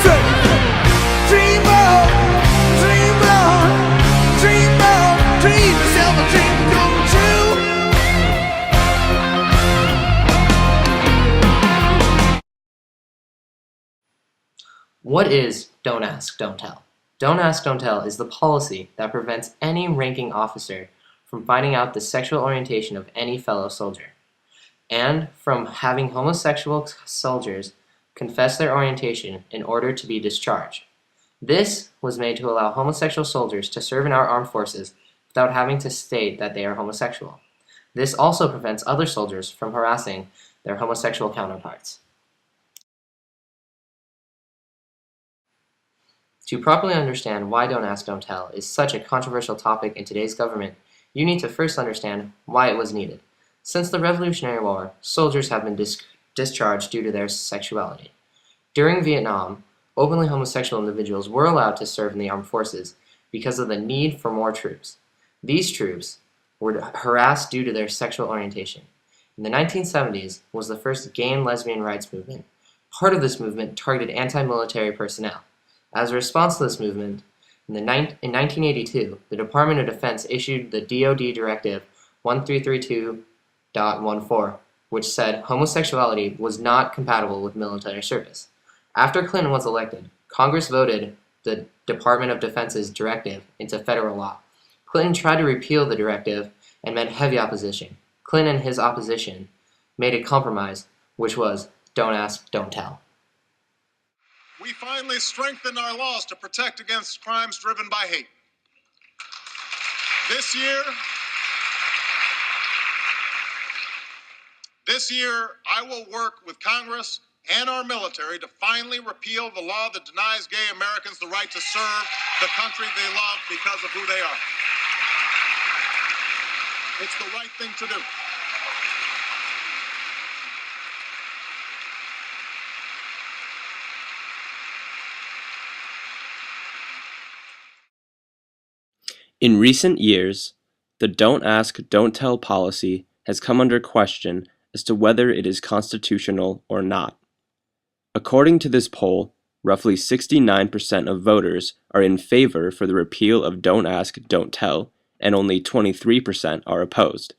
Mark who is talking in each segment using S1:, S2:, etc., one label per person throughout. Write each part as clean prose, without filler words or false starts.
S1: Say, dream on, dream yourself a dream come true.
S2: What is Don't Ask, Don't Tell? Don't Ask, Don't Tell is the policy that prevents any ranking officer from finding out the sexual orientation of any fellow soldier, and from having homosexual soldiers confess their orientation in order to be discharged. This was made to allow homosexual soldiers to serve in our armed forces without having to state that they are homosexual. This also prevents other soldiers from harassing their homosexual counterparts. To properly understand why Don't Ask, Don't Tell is such a controversial topic in today's government, you need to first understand why it was needed. Since the Revolutionary War, soldiers have been discharged due to their sexuality. During Vietnam, openly homosexual individuals were allowed to serve in the armed forces because of the need for more troops. These troops were harassed due to their sexual orientation. In the 1970s was the first gay and lesbian rights movement. Part of this movement targeted anti-military personnel. As a response to this movement, in 1982, the Department of Defense issued the DoD Directive 1332.14, which said homosexuality was not compatible with military service. After Clinton was elected, Congress voted the Department of Defense's directive into federal law. Clinton tried to repeal the directive and met heavy opposition. Clinton and his opposition made a compromise, which was Don't Ask, Don't Tell.
S3: We finally strengthened our laws to protect against crimes driven by hate. This year, I will work with Congress and our military to finally repeal the law that denies gay Americans the right to serve the country they love because of who they are. It's the right thing to do.
S4: In recent years, the Don't Ask, Don't Tell policy has come under question as to whether it is constitutional or not. According to this poll, roughly 69% of voters are in favor for the repeal of Don't Ask, Don't Tell, and only 23% are opposed.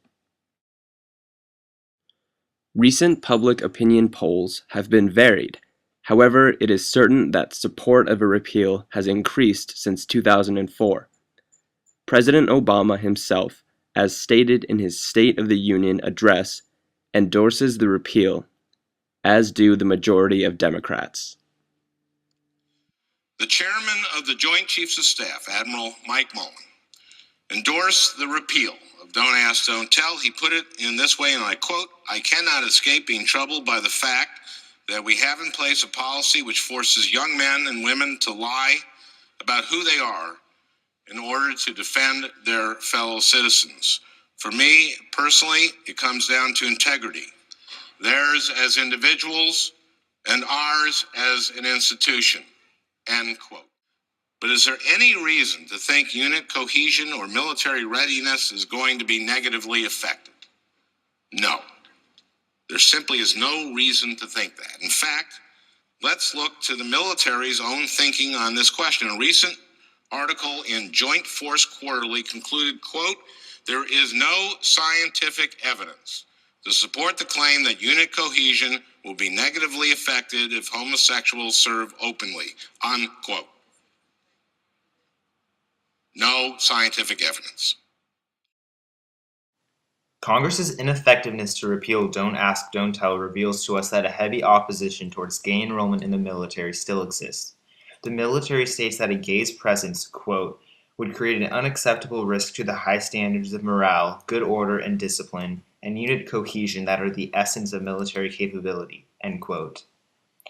S4: Recent public opinion polls have been varied. However, it is certain that support of a repeal has increased since 2004. President Obama himself, as stated in his State of the Union address, endorses the repeal, as do the majority of Democrats.
S5: The chairman of the Joint Chiefs of Staff, Admiral Mike Mullen, endorsed the repeal of Don't Ask, Don't Tell. He put it in this way, and I quote, "I cannot escape being troubled by the fact that we have in place a policy which forces young men and women to lie about who they are in order to defend their fellow citizens. For me, personally, it comes down to integrity. Theirs as individuals and ours as an institution." End quote. But is there any reason to think unit cohesion or military readiness is going to be negatively affected? No. There simply is no reason to think that. In fact, let's look to the military's own thinking on this question. A recent article in Joint Force Quarterly concluded, quote, "There is no scientific evidence to support the claim that unit cohesion will be negatively affected if homosexuals serve openly," unquote. No scientific evidence.
S6: Congress's ineffectiveness to repeal Don't Ask, Don't Tell reveals to us that a heavy opposition towards gay enrollment in the military still exists. The military states that a gay's presence, quote, "would create an unacceptable risk to the high standards of morale, good order and discipline, and unit cohesion that are the essence of military capability," end quote.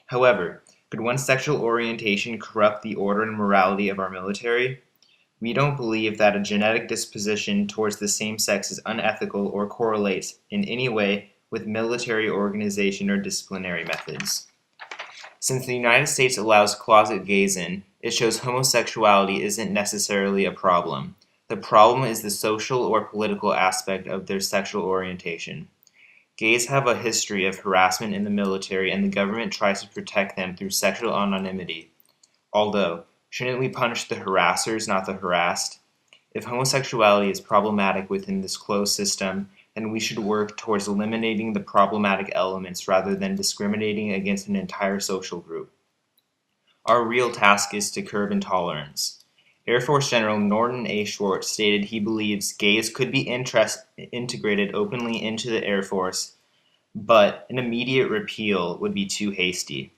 S6: However, could one's sexual orientation corrupt the order and morality of our military? We don't believe that a genetic disposition towards the same sex is unethical or correlates in any way with military organization or disciplinary methods. Since the United States allows closet gays in, it shows homosexuality isn't necessarily a problem. The problem is the social or political aspect of their sexual orientation. Gays have a history of harassment in the military, and the government tries to protect them through sexual anonymity. Although, shouldn't we punish the harassers, not the harassed? If homosexuality is problematic within this closed system, then we should work towards eliminating the problematic elements rather than discriminating against an entire social group. Our real task is to curb intolerance. Air Force General Norton A. Schwartz stated he believes gays could be integrated openly into the Air Force, but an immediate repeal would be too hasty.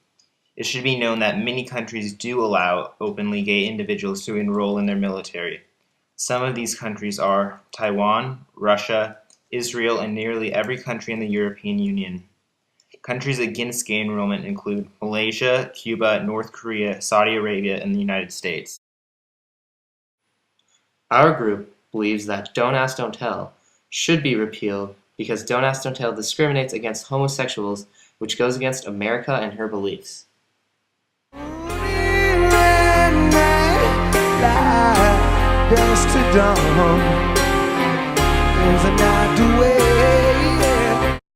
S6: It should be known that many countries do allow openly gay individuals to enroll in their military. Some of these countries are Taiwan, Russia, Israel, and nearly every country in the European Union. Countries against gay enrollment include Malaysia, Cuba, North Korea, Saudi Arabia, and the United States.
S2: Our group believes that Don't Ask, Don't Tell should be repealed because Don't Ask, Don't Tell discriminates against homosexuals, which goes against America and her beliefs.
S1: Dusk to dawn.